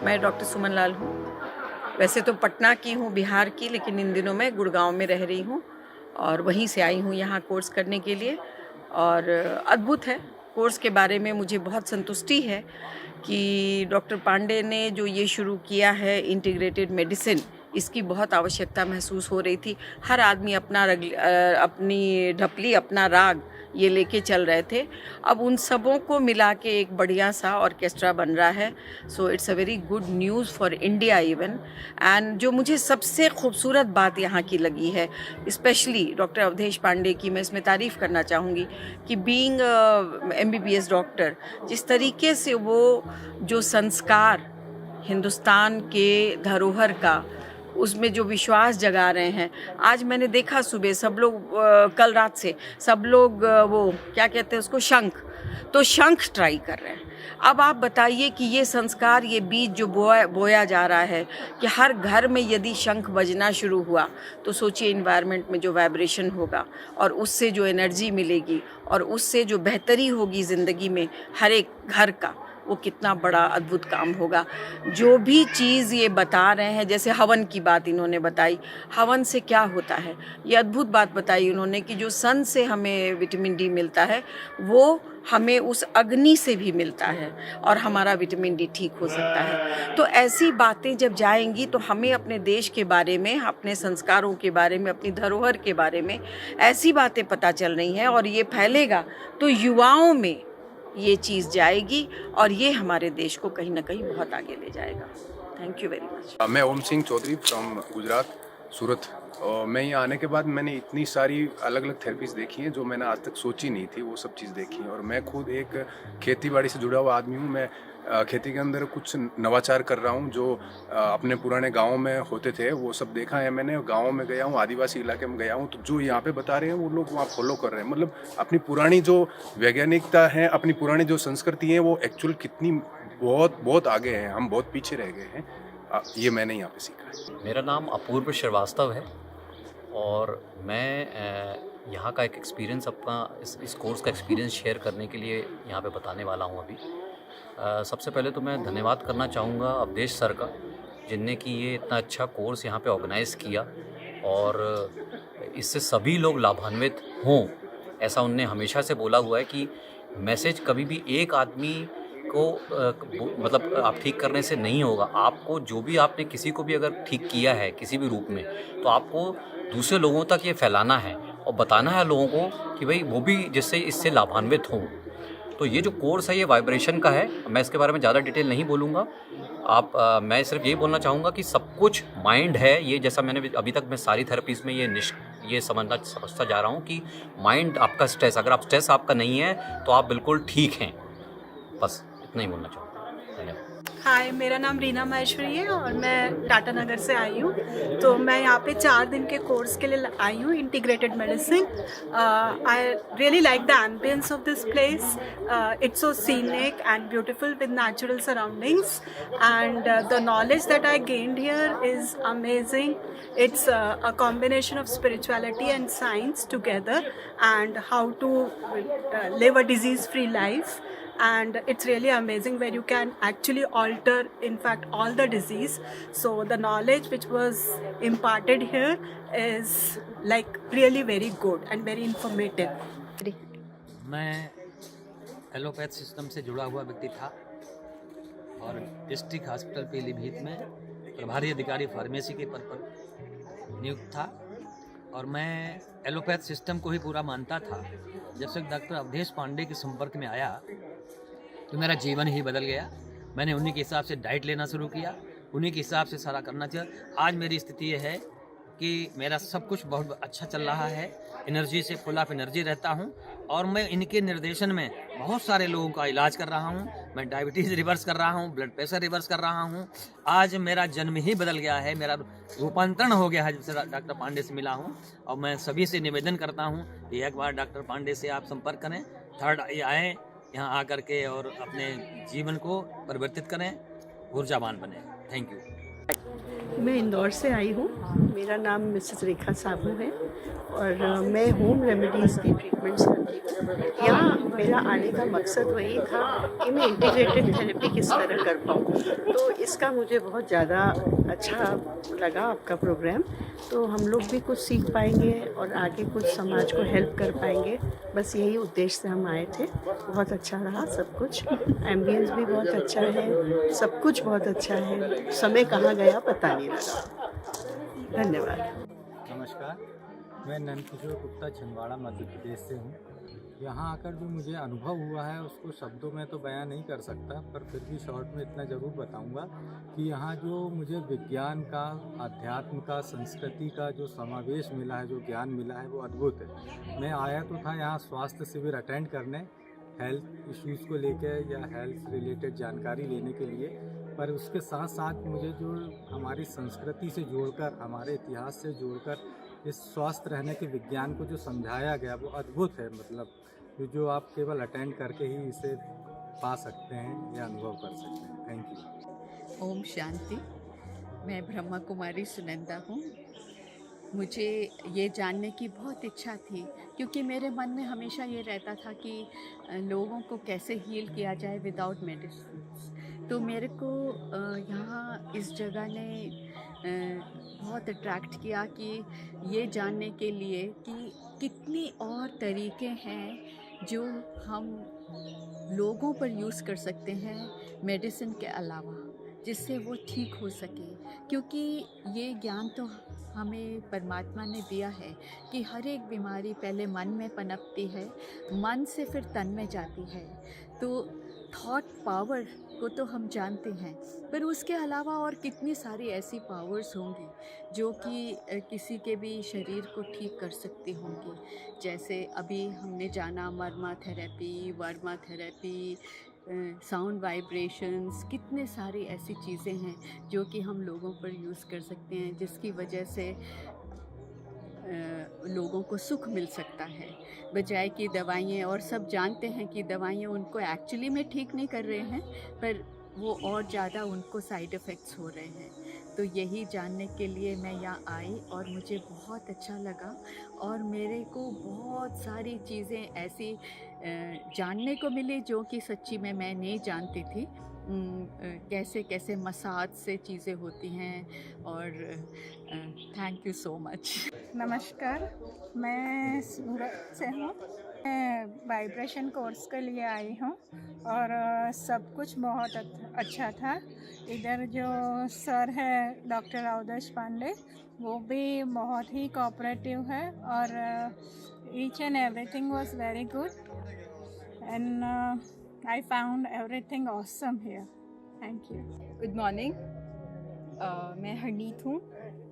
मैं डॉक्टर सुमन लाल हूँ। वैसे तो पटना की हूँ, बिहार की, लेकिन इन दिनों मैं गुड़गांव में रह रही हूँ और वहीं से आई हूँ यहाँ कोर्स करने के लिए। और अद्भुत है कोर्स के बारे में, मुझे बहुत संतुष्टि है कि डॉक्टर पांडे ने जो ये शुरू किया है इंटीग्रेटेड मेडिसिन, इसकी बहुत आवश्यकता महसूस हो रही थी। हर आदमी अपनी ढपली, अपना राग ये लेके चल रहे थे। अब उन सबों को मिला के एक बढ़िया सा ऑर्केस्ट्रा बन रहा है। So it's a very good news for India even. And जो मुझे सबसे खूबसूरत बात यहाँ की लगी है, स्पेशली डॉक्टर अवधेश पांडे की मैं इसमें तारीफ़ करना चाहूँगी कि बीइंग MBBS डॉक्टर, जिस तरीके से वो जो संस्कार हिंदुस्तान के धरोहर का, उसमें जो विश्वास जगा रहे हैं। आज मैंने देखा सुबह सब लोग कल रात से सब लोग वो क्या कहते हैं उसको, शंख ट्राई कर रहे हैं। अब आप बताइए कि ये संस्कार, ये बीज जो बोया जा रहा है कि हर घर में यदि शंख बजना शुरू हुआ तो सोचिए इन्वायरमेंट में जो वाइब्रेशन होगा और उससे जो एनर्जी मिलेगी और उससे जो बेहतरी होगी ज़िंदगी में हर एक घर का, वो कितना बड़ा अद्भुत काम होगा। जो भी चीज़ ये बता रहे हैं, जैसे हवन की बात इन्होंने बताई, हवन से क्या होता है, ये अद्भुत बात बताई उन्होंने कि जो सन से हमें विटामिन डी मिलता है वो हमें उस अग्नि से भी मिलता है और हमारा विटामिन डी ठीक हो सकता है। तो ऐसी बातें जब जाएंगी तो हमें अपने देश के बारे में, अपने संस्कारों के बारे में, अपनी धरोहर के बारे में ऐसी बातें पता चल रही हैं और ये फैलेगा तो युवाओं में ये चीज़ जाएगी और ये हमारे देश को कहीं ना कहीं बहुत आगे ले जाएगा। Thank you very much. मैं ओम सिंह चौधरी फ्रॉम गुजरात, सूरत। और मैं यहाँ आने के बाद मैंने इतनी सारी अलग अलग थेरेपीज़ देखी हैं जो मैंने आज तक सोची नहीं थी, वो सब चीज़ देखी। और मैं खुद एक खेती बाड़ी से जुड़ा हुआ आदमी हूँ। मैं खेती के अंदर कुछ नवाचार कर रहा हूँ जो अपने पुराने गाँव में होते थे, वो सब देखा है मैंने। गाँव में गया हूँ, आदिवासी इलाके में गया हूँ, तो जो यहाँ पे बता रहे हैं वो लोग वहाँ फॉलो कर रहे हैं। मतलब अपनी पुरानी जो वैज्ञानिकता है, अपनी पुरानी जो संस्कृति है, वो एक्चुअल कितनी बहुत आगे है, हम बहुत पीछे रह गए हैं। ये मैंने यहाँ पे सीखा है। मेरा नाम अपूर्व श्रीवास्तव है और मैं यहाँ का एक एक्सपीरियंस अपना इस कोर्स का एक्सपीरियंस शेयर करने के लिए यहाँ पे बताने वाला हूँ अभी। सबसे पहले तो मैं धन्यवाद करना चाहूँगा अवधेश सर का, जिनने कि ये इतना अच्छा कोर्स यहाँ पे ऑर्गेनाइज़ किया और इससे सभी लोग लाभान्वित हों, ऐसा उनने हमेशा से बोला हुआ है कि मैसेज कभी भी एक आदमी को मतलब आप ठीक करने से नहीं होगा। आपको जो भी आपने किसी को भी अगर ठीक किया है किसी भी रूप में, तो आपको दूसरे लोगों तक ये फैलाना है और बताना है लोगों को कि भाई वो भी जिससे इससे लाभान्वित हों। तो ये जो कोर्स है ये वाइब्रेशन का है। मैं इसके बारे में ज़्यादा डिटेल नहीं बोलूँगा। मैं सिर्फ यही बोलना चाहूँगा कि सब कुछ माइंड है। ये जैसा मैंने अभी तक मैं सारी थेरेपीज़ में ये समझता जा रहा हूँ कि माइंड आपका स्ट्रेस, अगर आप स्ट्रेस आपका नहीं है तो आप बिल्कुल ठीक हैं। बस इतना ही बोलना चाहूँगा। धन्यवाद। हाय, मेरा नाम रीना महेश्वरी है और मैं टाटा नगर से आई हूँ। तो मैं यहाँ पे 4 दिन के कोर्स के लिए आई हूँ, integrated medicine. I really like the ambience of this place. It's so scenic and beautiful with natural surroundings and the knowledge that I gained here is amazing. It's a combination of spirituality and science together and how to live a disease-free life. And it's really amazing where you can actually alter, in fact, all the disease. So the knowledge which was imparted here is like really very good and very informative. मैं allopath system से जुड़ा हुआ व्यक्ति था और district hospital Pilibhit में प्रभारी अधिकारी फार्मेसी के पद पर नियुक्त था और मैं एलोपैथ सिस्टम को ही पूरा मानता था। जब से डॉक्टर अवधेश पांडे के संपर्क में आया तो मेरा जीवन ही बदल गया। मैंने उन्हीं के हिसाब से डाइट लेना शुरू किया, उन्हीं के हिसाब से सारा करना चाहिए। आज मेरी स्थिति ये है कि मेरा सब कुछ बहुत अच्छा चल रहा है, एनर्जी से फुल ऑफ एनर्जी रहता हूँ और मैं इनके निर्देशन में बहुत सारे लोगों का इलाज कर रहा हूँ। मैं डायबिटीज़ रिवर्स कर रहा हूँ, ब्लड प्रेशर रिवर्स कर रहा हूँ। आज मेरा जन्म ही बदल गया है, मेरा रूपांतरण हो गया है जब से डॉक्टर पांडे से मिला हूँ। और मैं सभी से निवेदन करता हूँ कि एक बार डॉक्टर पांडे से आप संपर्क करें, थर्ड आएँ यहाँ आकर के और अपने जीवन को परिवर्तित करें, ऊर्जावान बने। Thank you. मैं इंदौर से आई हूँ। मेरा नाम मिसेस रेखा साबू है और मैं होम रेमेडीज़ की ट्रीटमेंट्स करती हूँ। यहाँ मेरा आने का मकसद वही था कि मैं इंटीग्रेटेड थेरेपी किस तरह कर पाऊँ, तो इसका मुझे बहुत ज़्यादा अच्छा लगा आपका प्रोग्राम। तो हम लोग भी कुछ सीख पाएंगे और आगे कुछ समाज को हेल्प कर पाएंगे, बस यही उद्देश्य से हम आए थे। बहुत अच्छा रहा सब कुछ, एम्बियंस भी बहुत अच्छा है, सब कुछ बहुत अच्छा है, समय कहाँ गया पता नहीं लगा। धन्यवाद। नमस्कार, मैं नंदकिशोर गुप्ता छिंदवाड़ा मध्य प्रदेश से हूँ। यहाँ आकर जो मुझे अनुभव हुआ है उसको शब्दों में तो बयां नहीं कर सकता, पर फिर भी शॉर्ट में इतना ज़रूर बताऊँगा कि यहाँ जो मुझे विज्ञान का, अध्यात्म का, संस्कृति का जो समावेश मिला है, जो ज्ञान मिला है, वो अद्भुत है। मैं आया तो था यहाँ स्वास्थ्य शिविर अटेंड करने, हेल्थ इश्यूज़ को लेकर या हेल्थ रिलेटेड जानकारी लेने के लिए, पर उसके साथ साथ मुझे जो हमारी संस्कृति से जोड़कर, हमारे इतिहास से जोड़कर इस स्वस्थ रहने के विज्ञान को जो समझाया गया वो अद्भुत है। मतलब जो आप केवल अटेंड करके ही इसे पा सकते हैं या अनुभव कर सकते हैं। Thank you. ओम शांति। मैं ब्रह्मा कुमारी सुनंदा हूँ। मुझे ये जानने की बहुत इच्छा थी क्योंकि मेरे मन में हमेशा ये रहता था कि लोगों को कैसे हील किया जाए विदाउट मेडिसिन। तो मेरे को यहाँ इस जगह ने बहुत अट्रैक्ट किया कि ये जानने के लिए कि कितनी और तरीके हैं जो हम लोगों पर यूज़ कर सकते हैं मेडिसिन के अलावा, जिससे वो ठीक हो सके। क्योंकि ये ज्ञान तो हमें परमात्मा ने दिया है कि हर एक बीमारी पहले मन में पनपती है, मन से फिर तन में जाती है। तो थॉट पावर को तो हम जानते हैं, पर उसके अलावा और कितनी सारी ऐसी पावर्स होंगी जो कि किसी के भी शरीर को ठीक कर सकती होंगी। जैसे अभी हमने जाना मर्मा therapy, Verma therapy, sound vibrations, कितने सारी ऐसी चीज़ें हैं जो कि हम लोगों पर यूज़ कर सकते हैं, जिसकी वजह से लोगों को सुख मिल सकता है बजाय कि दवाइयाँ। और सब जानते हैं कि दवाइयाँ उनको एक्चुअली में ठीक नहीं कर रहे हैं, पर वो और ज़्यादा उनको साइड इफ़ेक्ट्स हो रहे हैं। तो यही जानने के लिए मैं यहाँ आई और मुझे बहुत अच्छा लगा और मेरे को बहुत सारी चीज़ें ऐसी जानने को मिली जो कि सच्ची में मैं नहीं जानती थी। कैसे कैसे मसाज से चीज़ें होती हैं। और थैंक यू सो मच। नमस्कार, मैं सूरत से हूँ। मैं वाइब्रेशन कोर्स के लिए आई हूँ और सब कुछ बहुत अच्छा था। इधर जो सर है डॉक्टर अवधेश पांडे, वो भी बहुत ही कोऑपरेटिव है और each and everything was very good and I found everything awesome here. Thank you. Good morning, मैं हरनीत हूँ,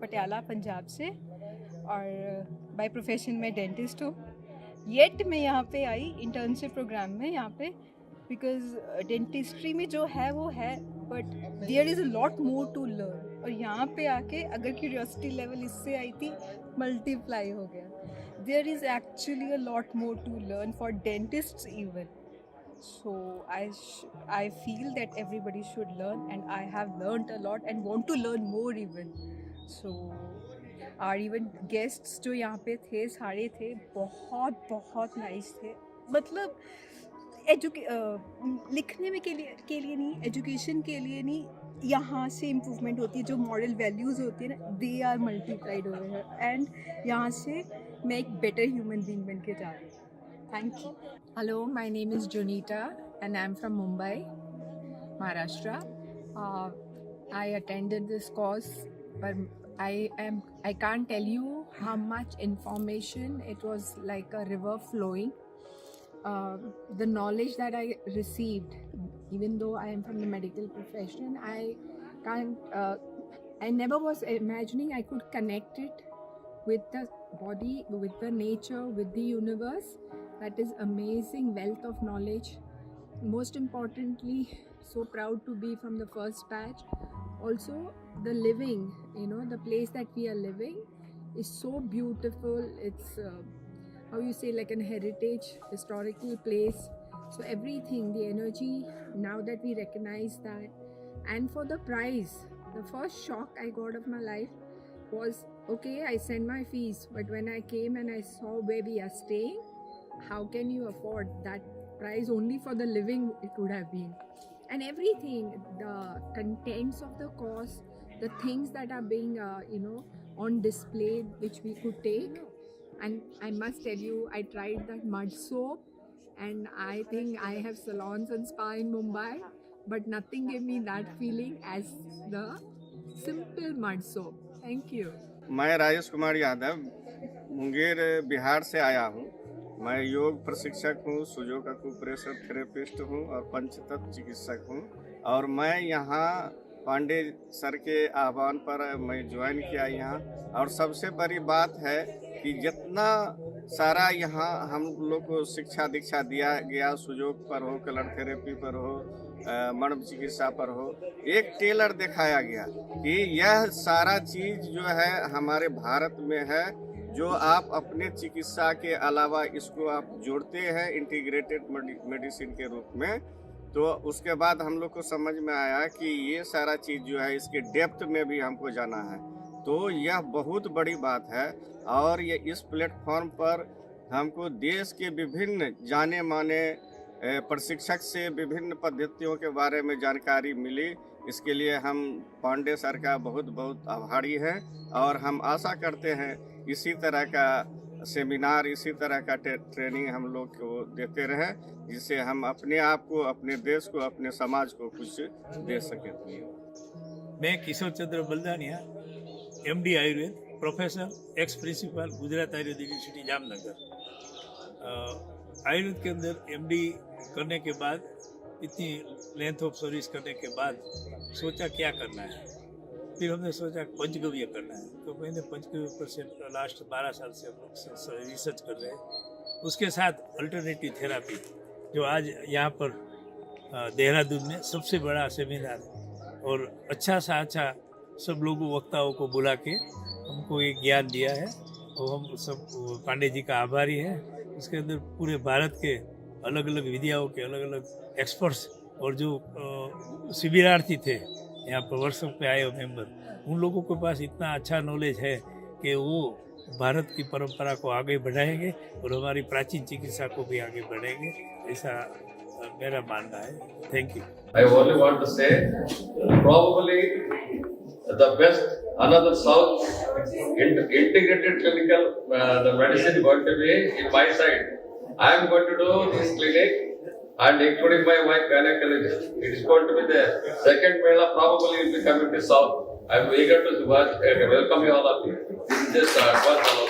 पटियाला पंजाब से, और बाय प्रोफेशन में डेंटिस्ट हूँ। येट मैं यहाँ पे आई इंटर्नशिप प्रोग्राम में यहाँ पे, बिकॉज डेंटिस्ट्री में जो है वो है, but there is a lot more to learn. और यहाँ पे आके अगर क्यूरियोसिटी लेवल इससे आई थी, मल्टीप्लाई हो गया। There is actually a lot more to learn for dentists even. So I feel that everybody should learn, and I have learned a lot and want to learn more even. So our even guests जो यहाँ पे थे सारे थे बहुत बहुत nice थे। मतलब लिखने में के लिए नहीं, एजुकेशन के लिए नहीं, यहाँ से इम्प्रूवमेंट होती है। जो मॉरल वैल्यूज़ होती है ना, दे आर मल्टीप्लाइड हो रहे हैं एंड यहाँ से मैं एक बेटर ह्यूमन बीइंग बन के जा रही हूँ। Thank you. Hello, my name is Junita and I'm from Mumbai, Maharashtra. I attended this course, but I can't tell you how much information. It was like a river flowing. The knowledge that I received, even though I am from the medical profession, I never was imagining I could connect it with the body, with the nature, with the universe. That is amazing wealth of knowledge. Most importantly, so proud to be from the first batch. Also, the living, the place that we are living is so beautiful. It's how you say, like an heritage, historical place. So everything, the energy, now that we recognize that, and for the price, the first shock I got of my life was, okay, I sent my fees, but when I came and I saw where we are staying, how can you afford that price? Only for the living it would have been. And everything, the contents of the course, the things that are being, on display, which we could take. And I must tell you, I tried that mud soap, and I think I have salons and spa in Mumbai, but nothing gave me that feeling as the simple mud soap. Thank you. मैं राजेश कुमार यादव मुंगेर बिहार से आया हूँ। मैं योग प्रशिक्षक हूँ, सुजोग acupressure therapist हूँ और पंचतत्व चिकित्सक हूँ। और मैं यहाँ पांडे सर के आह्वान पर मैं ज्वाइन किया यहाँ। और सबसे बड़ी बात है कि जितना सारा यहाँ हम लोग को शिक्षा दीक्षा दिया गया, सुजोग पर हो, कलर थेरेपी पर हो, मर्म चिकित्सा पर हो, एक टेलर दिखाया गया कि यह सारा चीज़ जो है हमारे भारत में है, जो आप अपने चिकित्सा के अलावा इसको आप जोड़ते हैं इंटीग्रेटेड मेडिसिन के रूप में। तो उसके बाद हम लोग को समझ में आया कि ये सारा चीज़ जो है इसके डेप्थ में भी हमको जाना है। तो यह बहुत बड़ी बात है और ये इस प्लेटफॉर्म पर हमको देश के विभिन्न जाने माने प्रशिक्षक से विभिन्न पद्धतियों के बारे में जानकारी मिली। इसके लिए हम पांडे सर का बहुत बहुत आभारी हैं और हम आशा करते हैं इसी तरह का सेमिनार, इसी तरह का ट्रेनिंग हम लोग को देते रहें, जिससे हम अपने आप को, अपने देश को, अपने समाज को कुछ दे सकें। मैं Kishore Chandra Baldania, MD Ayurveda, professor, ex principal, Gujarat Ayurveda university Jamnagar. Ayurveda के अंदर MD करने के बाद, इतनी लेंथ ऑफ सर्विस करने के बाद सोचा क्या करना है। फिर हमने सोचा पंचगव्य करना है, तो मैंने पंचगव्य पर लास्ट 12 साल से हम लोग रिसर्च कर रहे हैं। उसके साथ अल्टरनेटिव थेरापी, जो आज यहाँ पर देहरादून में सबसे बड़ा सेमिनार और अच्छा सब लोगों वक्ताओं को बुला के हमको एक ज्ञान दिया है और हम सब पांडे जी का आभारी है। उसके अंदर पूरे भारत के अलग अलग विद्याओं के अलग अलग एक्सपर्ट्स और जो शिविरार्थी थे यहाँ पर वर्कशॉप पे आए हो मेंबर, उन लोगों के पास इतना अच्छा नॉलेज है कि वो भारत की परंपरा को आगे बढ़ाएंगे और हमारी प्राचीन चिकित्सा को भी आगे बढ़ाएंगे, ऐसा मेरा मानना है। Thank you. I only want to say, probably the best, another South integrated clinical the medicine going to be in my side. I am going to do this clinic and including my wife gynecologist. It is going to be the second Mela, probably will be coming to South. I am eager to welcome you all of you. This is just advance.